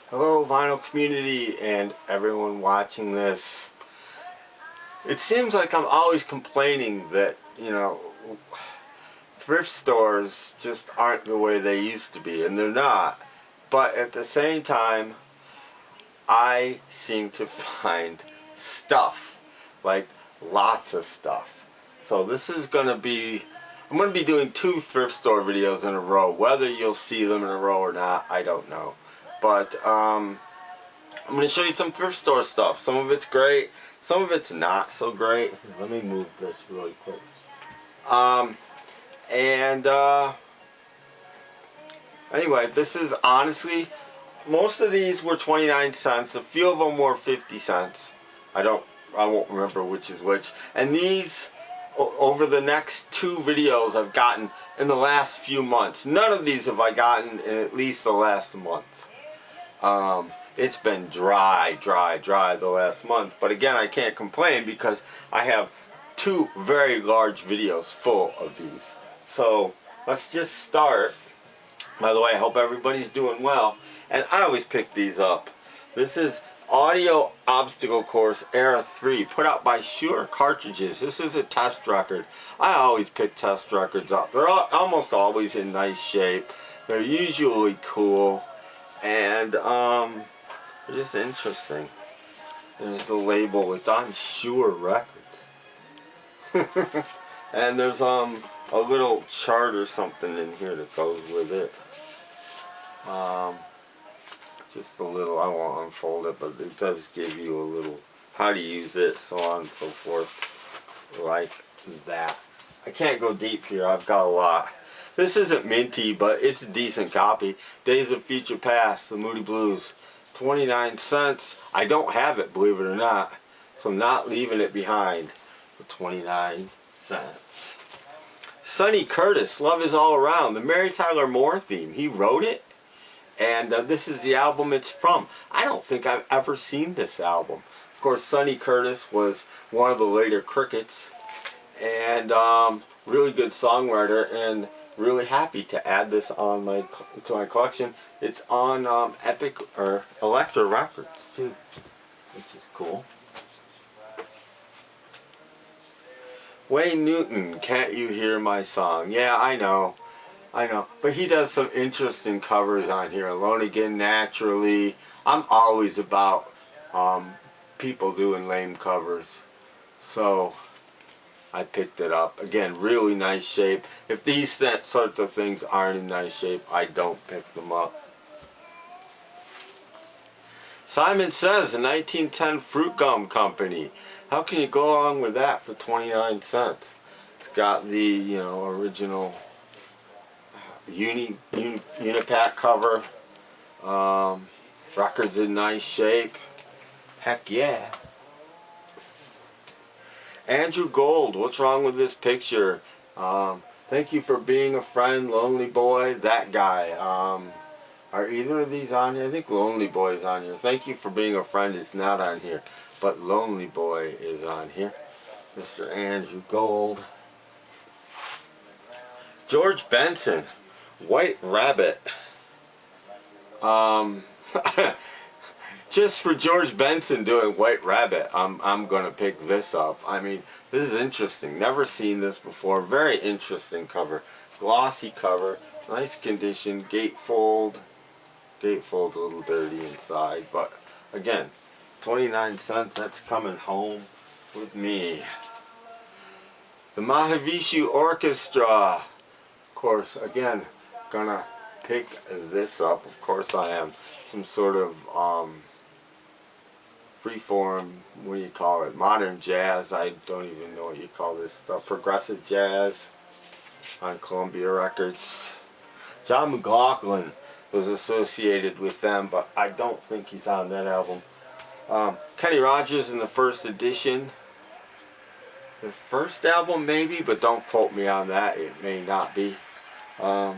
Hello vinyl community and everyone watching this. It seems like I'm always complaining that, thrift stores just aren't the way they used to be, and they're not. But at the same time, I seem to find stuff, like lots of stuff. So this is going to be, I'm going to be doing 2 thrift store videos in a row. Whether you'll see them in a row or not, I don't know. But I'm going to show you some thrift store stuff. Some of it's great, some of it's not so great. Let me move this really quick. Anyway, this is honestly, most of these were 29 cents. A few of them were 50 cents. I won't remember which is which. And these, over the next 2 videos I've gotten in the last few months. None of these have I gotten in at least the last month. It's been dry the last month, but again, I can't complain because I have 2 very large videos full of these. So let's just start. By the way, I hope everybody's doing well, and I always pick these up. This is Audio Obstacle Course Era 3, put out by Shure Cartridges. This is a test record. I always pick test records up. They're almost always in nice shape. They're usually cool. And they're just interesting. There's the label. It's on Shure Records. And there's a little chart or something in here that goes with it. Just a little. I won't unfold it, but it does give you a little how to use it, so on and so forth, like that. I can't go deep here. I've got a lot. This isn't minty, but it's a decent copy. Days of Future Past, the Moody Blues. 29 cents. I don't have it, believe it or not. So I'm not leaving it behind for 29 cents. Sonny Curtis, Love Is All Around. The Mary Tyler Moore theme. He wrote it. And this is the album it's from. I don't think I've ever seen this album. Of course, Sonny Curtis was one of the later Crickets. And really good songwriter, and really happy to add this on to my collection. It's on Epic or Elektra Records too, which is cool. Wayne Newton, Can't You Hear My Song? Yeah, I know, but he does some interesting covers on here. Alone Again, Naturally. I'm always about people doing lame covers, so I picked it up. Again, really nice shape. If these sorts of things aren't in nice shape, I don't pick them up. Simon Says, a 1910 fruit gum company. How can you go along with that for 29 cents? It's got the, original Unipack cover. Records in nice shape. Heck yeah. Andrew Gold, what's wrong with this picture? Thank you for being a friend, Lonely Boy, that guy. Are either of these on here? I think Lonely Boy is on here. Thank you for being a friend is not on here, but Lonely Boy is on here. Mr. Andrew Gold. George Benson, White Rabbit. Just for George Benson doing White Rabbit, I'm gonna pick this up. I mean, this is interesting. Never seen this before. Very interesting cover. Glossy cover. Nice condition. Gatefold. Gatefold's a little dirty inside, but again, 29 cents. That's coming home with me. The Mahavishnu Orchestra. Of course, again, gonna pick this up. Of course I am. Some sort of freeform, what do you call it, modern jazz. I don't even know what you call this stuff. Progressive jazz on Columbia Records. John McLaughlin was associated with them, but I don't think he's on that album. Kenny Rogers in the first edition. The first album maybe, but don't quote me on that. It may not be. I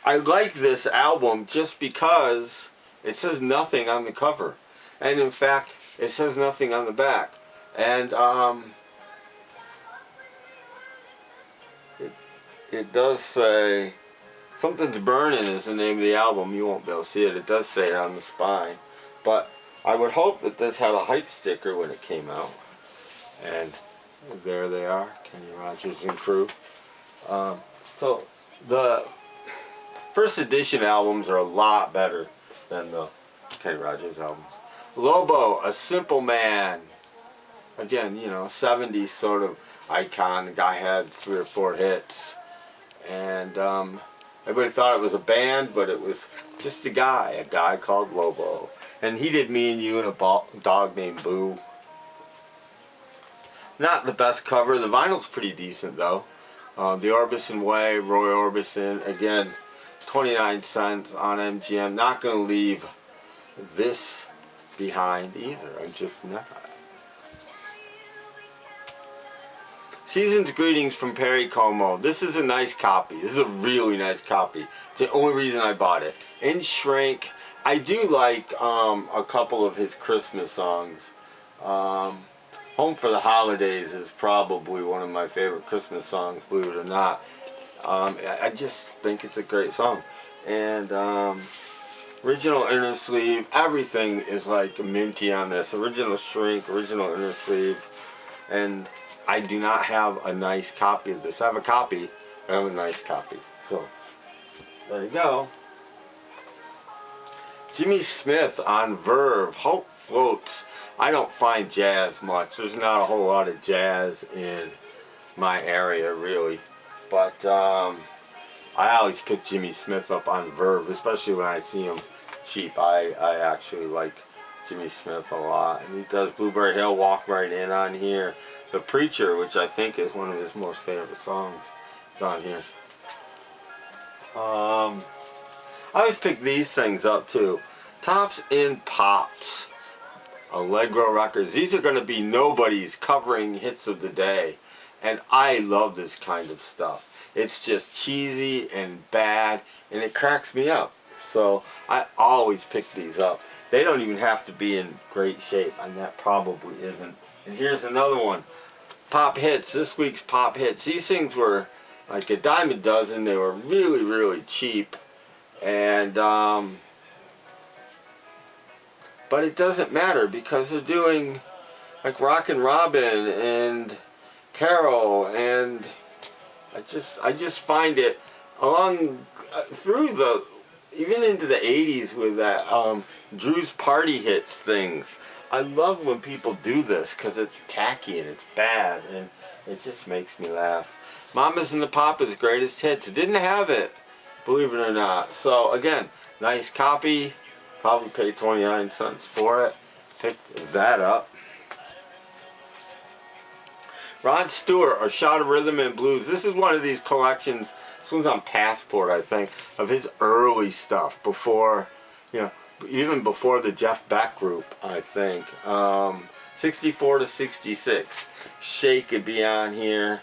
like this album just because it says nothing on the cover. And in fact, it says nothing on the back. And it does say Something's Burning is the name of the album. You won't be able to see it. It does say it on the spine. But I would hope that this had a hype sticker when it came out. And there they are, Kenny Rogers and crew. So the first edition albums are a lot better than the Kenny Rogers albums. Lobo, A Simple Man. Again, you know, 70s sort of icon. The guy had 3 or 4 hits. And everybody thought it was a band, but it was just a guy called Lobo. And he did Me and You and a dog named Boo. Not the best cover. The vinyl's pretty decent though. The Orbison Way, Roy Orbison. Again, 29 cents on MGM. Not going to leave this behind either. I'm just not. Season's Greetings from Perry Como. This is a nice copy. This is a really nice copy. It's the only reason I bought it. In shrink. I do like a couple of his Christmas songs. Home for the Holidays is probably one of my favorite Christmas songs, believe it or not. I just think it's a great song. And original inner sleeve, everything is like minty on this. Original shrink, original inner sleeve. And I do not have a nice copy of this. I have a copy, I have a nice copy. So, there you go. Jimmy Smith on Verve, Hope Floats. I don't find jazz much. There's not a whole lot of jazz in my area, really. But I always pick Jimmy Smith up on Verve, especially when I see him cheap. I actually like Jimmy Smith a lot. And he does Blueberry Hill, Walk Right In on here. The Preacher, which I think is one of his most favorite songs, is on here. I always pick these things up too. Tops and Pops. Allegro Records. These are going to be nobody's covering hits of the day. And I love this kind of stuff. It's just cheesy and bad, and it cracks me up. So I always pick these up. They don't even have to be in great shape, and that probably isn't. And here's another one. Pop Hits. This week's Pop Hits. These things were like a dime a dozen. They were really, really cheap. And but it doesn't matter because they're doing like Rockin' Robin and Carol, and I just find it along through the even into the 80s with that Drew's Party Hits things. I love when people do this because it's tacky and it's bad and it just makes me laugh. Mamas and the Papas Greatest Hits. It didn't have it, believe it or not. So again, nice copy. Probably paid 29 cents for it. Picked that up. Rod Stewart, A Shot of Rhythm and Blues. This is one of these collections. This one's on Passport, I think, of his early stuff before, you know, even before the Jeff Beck group, I think. 64 to 66. Shake would be on here.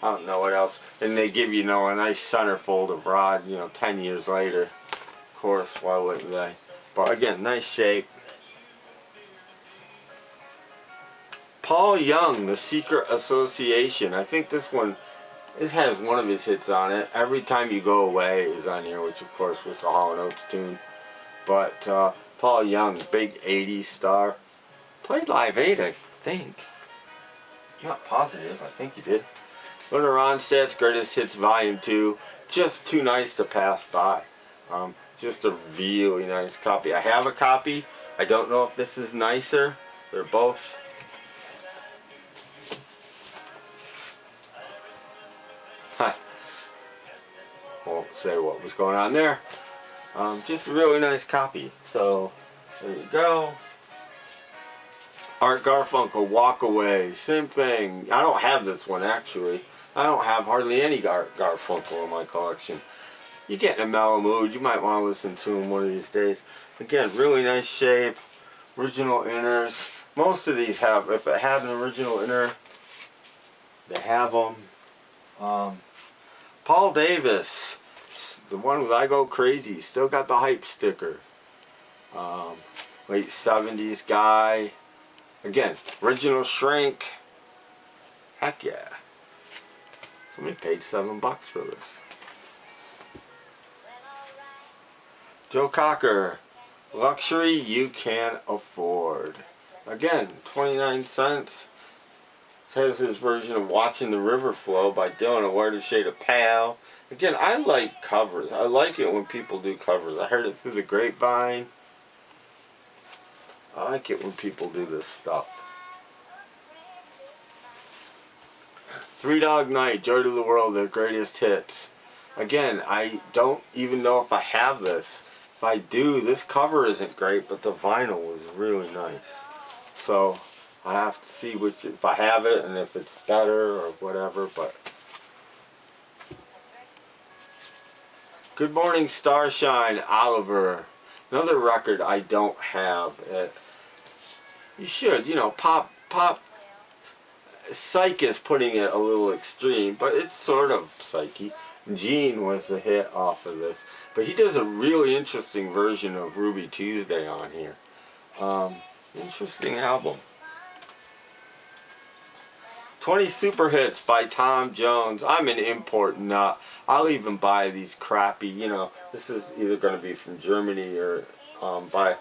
I don't know what else. And they give you know, a nice centerfold of Rod, you know, 10 years later. Of course, why wouldn't they? But again, nice shape. Paul Young, The Secret Association. I think this has one of his hits on it. Every Time You Go Away is on here, which of course was the Hall & Oates tune. But Paul Young, big 80s star. Played Live 8, I think. Not positive, I think he did. Go to Ronstadt's Greatest Hits Volume 2. Just too nice to pass by. Just a really nice copy. I have a copy. I don't know if this is nicer. They're both. Won't say what was going on there. Just a really nice copy. So, there you go. Art Garfunkel, Walk Away. Same thing. I don't have this one actually. I don't have hardly any Art Garfunkel in my collection. You get in a mellow mood, you might want to listen to him one of these days. Again, really nice shape, original inners. Most of these have, if it had an original inner, they have them. Paul Davis, the one with I Go Crazy, still got the hype sticker. Late 70s guy. Again, original shrink. Heck yeah. Somebody paid $7 for this. Joe Cocker, Luxury You Can Afford. Again, 29 cents. It has his version of Watching the River Flow by Dylan, A Whiter Shade of Pale. Again, I like covers. I like it when people do covers. I heard it through the grapevine. I like it when people do this stuff. Three Dog Night, Joy to the World, their greatest hits. Again, I don't even know if I have this. If I do, this cover isn't great, but the vinyl was really nice. So I have to see which, if I have it and if it's better or whatever. But Good Morning Starshine, Oliver. Another record I don't have. You should, you know, pop. Psych is putting it a little extreme, but it's sort of psyche. Gene was the hit off of this, but he does a really interesting version of Ruby Tuesday on here. Interesting album. 20 Super Hits by Tom Jones. I'm an import nut. I'll even buy these crappy, you know, this is either going to be from Germany or by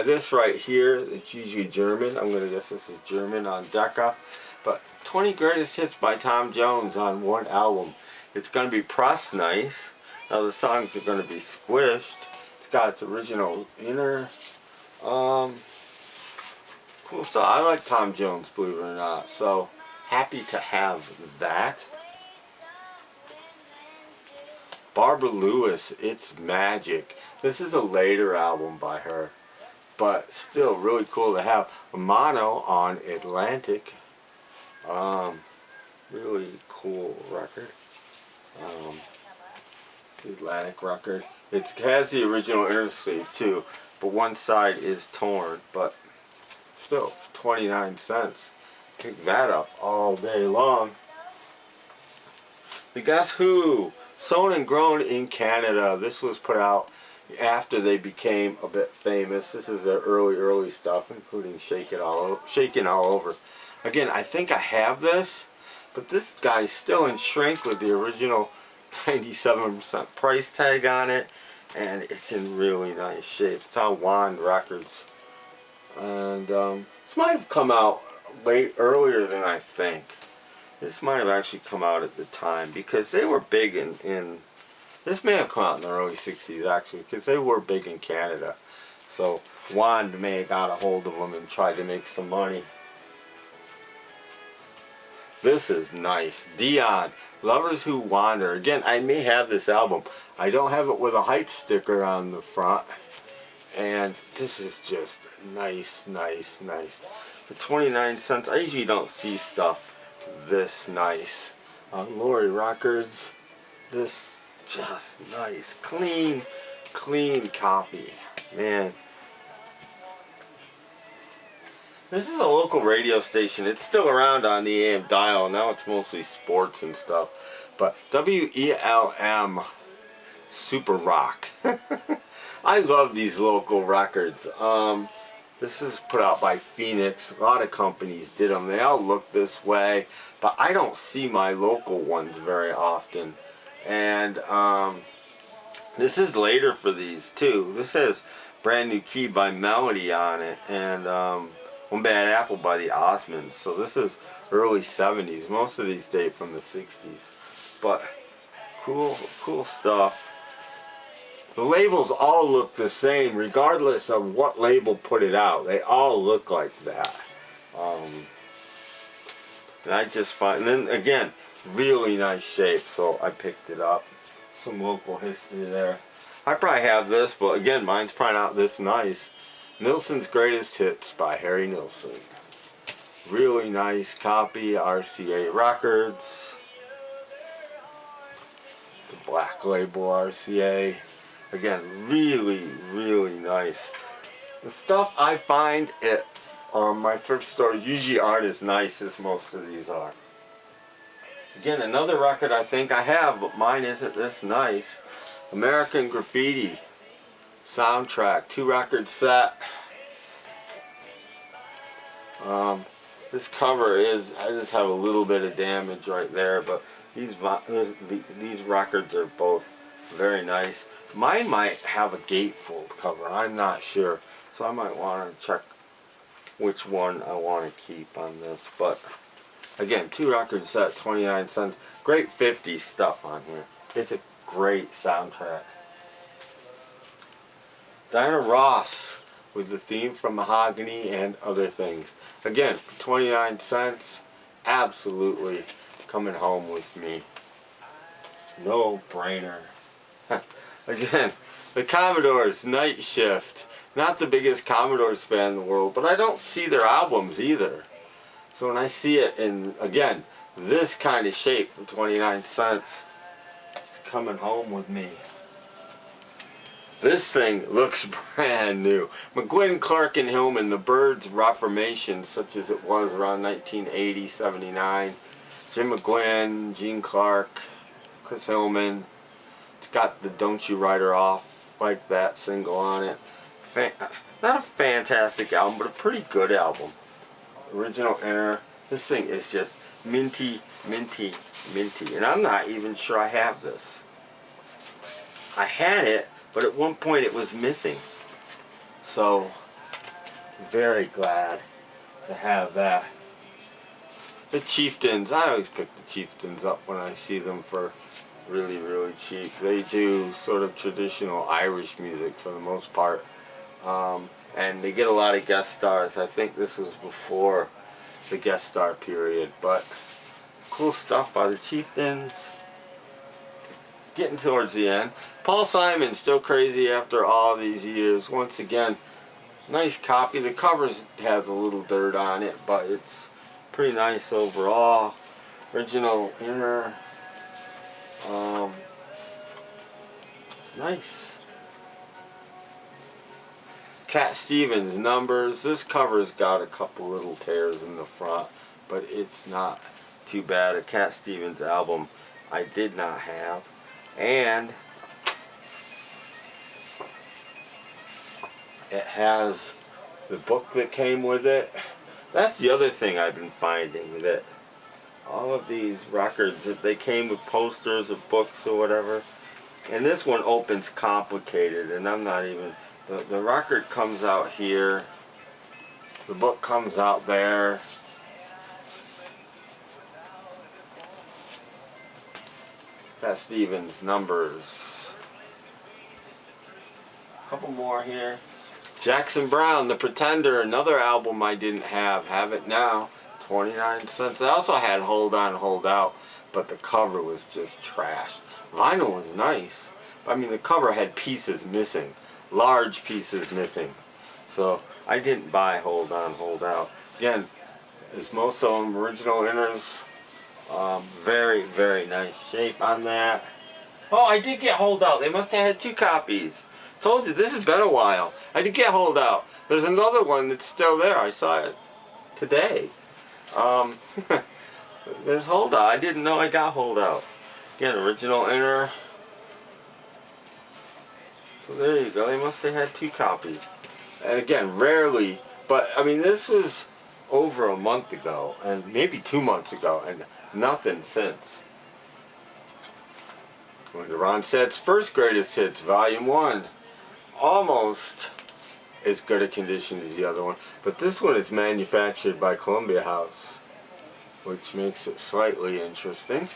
this right here, it's usually German. I'm going to guess this is German on Decca. But 20 Greatest Hits by Tom Jones on one album. It's going to be pressed nice. Now the songs are going to be squished. It's got its original inner. Cool stuff. I like Tom Jones, believe it or not. So happy to have that. Barbara Lewis, It's Magic. This is a later album by her, but still really cool to have. Mono on Atlantic. Really cool record. The Atlantic record. It has the original inner sleeve too, but one side is torn, but still 29 cents. Pick that up all day long. The Guess Who, Sewn and Grown in Canada. This was put out after they became a bit famous. This is their early stuff, including Shaking All Over. Again, I think I have this, but this guy's still in shrink with the original 97% price tag on it, and it's in really nice shape. It's on Wand Records, and this might have come out earlier than I think. This might have actually come out at the time, because they were big in this may have come out in the early 60s actually, because they were big in Canada. So Wand may have got a hold of them and tried to make some money. This is nice. Dion, Lovers Who Wander. Again, I may have this album. I don't have it with a hype sticker on the front. And this is just nice. For 29 cents, I usually don't see stuff this nice. On Lori Records, this just nice. Clean copy. Man. This is a local radio station. It's still around on the AM dial. Now it's mostly sports and stuff. But WELM Super Rock. I love these local records. This is put out by Phoenix. A lot of companies did them. They all look this way. But I don't see my local ones very often. And this is later for these too. This has Brand New Key by Melody on it. And One Bad Apple by the Osmonds. So this is early 70s. Most of these date from the 60s. But cool stuff. The labels all look the same regardless of what label put it out. They all look like that. And I just find, and then again, really nice shape, so I picked it up. Some local history there. I probably have this, but again, mine's probably not this nice. Nilsson's Greatest Hits by Harry Nilsson. Really nice copy, RCA Records. The black label RCA. Again, really nice. The stuff I find at my thrift store usually aren't as nice as most of these are. Again, another record I think I have, but mine isn't this nice. American Graffiti soundtrack, 2-record set. This cover is, I just have a little bit of damage right there, but these records are both very nice. Mine might have a gatefold cover. I'm not sure. So I might want to check which one I want to keep on this. But again, 2 record set, 29 cents. Great 50s stuff on here. It's a great soundtrack. Diana Ross with the theme from Mahogany and Other Things. Again, 29 cents. Absolutely coming home with me. No brainer. Again, the Commodores, Night Shift. Not the biggest Commodores fan in the world, but I don't see their albums either. So when I see it in, again, this kind of shape for 29 cents, it's coming home with me. This thing looks brand new. McGuinn, Clark, and Hillman, the Byrds Reformation, such as it was around 1980, 79. Jim McGuinn, Gene Clark, Chris Hillman. It's got the Don't You Write Her Off Like That single on it. Not a fantastic album, but a pretty good album. Original inner. This thing is just minty, minty, minty. And I'm not even sure I have this. I had it, but at one point it was missing. So, very glad to have that. The Chieftains. I always pick the Chieftains up when I see them for really, really cheap. They do sort of traditional Irish music for the most part. And they get a lot of guest stars. I think this was before the guest star period. But cool stuff by the Chieftains. Getting towards the end. Paul Simon, still crazy after all these years. Once again, nice copy. The cover has a little dirt on it, but it's pretty nice overall. Original inner. Nice. Cat Stevens, Numbers. This cover's got a couple little tears in the front, but it's not too bad. A Cat Stevens album I did not have. And it has the book that came with it. That's the other thing I've been finding with it. All of these records, if they came with posters or books or whatever. And this one opens complicated, and I'm not even... The record comes out here. The book comes out there. Cat Stevens, Numbers. A couple more here. Jackson Browne, The Pretender, another album I didn't have. Have it now. 29 cents. I also had Hold On, Hold Out, but the cover was just trashed. Vinyl was nice. I mean, the cover had pieces missing. Large pieces missing. So I didn't buy Hold On, Hold Out. Again, as most of them original inners. Very, very nice shape on that. Oh, I did get Hold Out. They must have had 2 copies. Told you, this has been a while. I did get Hold Out. There's another one that's still there. I saw it today. There's Hold Out. I didn't know I got Hold Out. Again, original inner. So there you go. They must have had 2 copies. And again, rarely, but I mean, this was over a month ago, and maybe 2 months ago, and nothing since. Going to Ron Sett's First Greatest Hits, Volume 1. Almost as good a condition as the other one, but this one is manufactured by Columbia House, which makes it slightly interesting.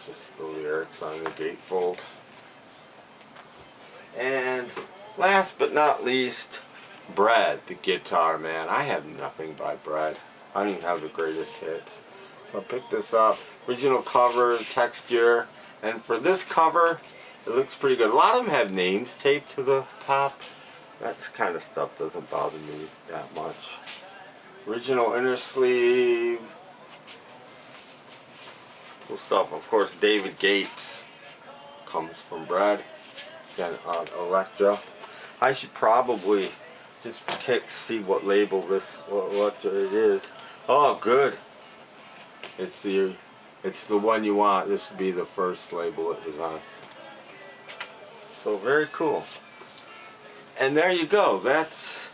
Just the lyrics on the gatefold. And last but not least, Bread, the guitar, man. I have nothing by Bread. I don't even have the greatest hits. So I picked this up. Original cover, texture, and for this cover, it looks pretty good. A lot of them have names taped to the top. That kind of stuff doesn't bother me that much. Original inner sleeve. Cool stuff. Of course, David Gates comes from Bread. Again, on Elektra. I should probably just see what label this, what it is. Oh, good. It's the one you want. This would be the first label it was on. So very cool. And there you go. That's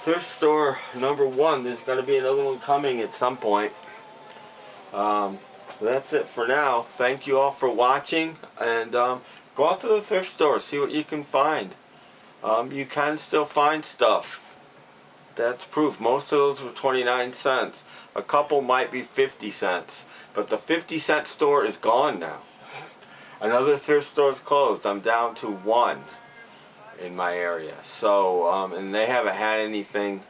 Thrift Store number 1. There's got to be another one coming at some point. So that's it for now. Thank you all for watching, and go out to the thrift store, see what you can find. You can still find stuff. That's proof. Most of those were 29 cents. A couple might be 50 cents. But the 50-cent store is gone now. Another thrift store is closed. I'm down to one in my area. So, and they haven't had anything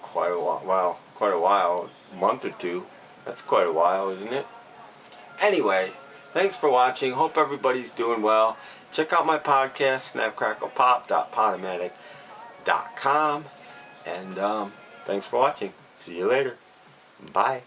quite a while. Well, quite a while. A month or two. That's quite a while, isn't it? Anyway, thanks for watching. Hope everybody's doing well. Check out my podcast, snapcracklepop.podomatic.com. And thanks for watching. See you later. Bye.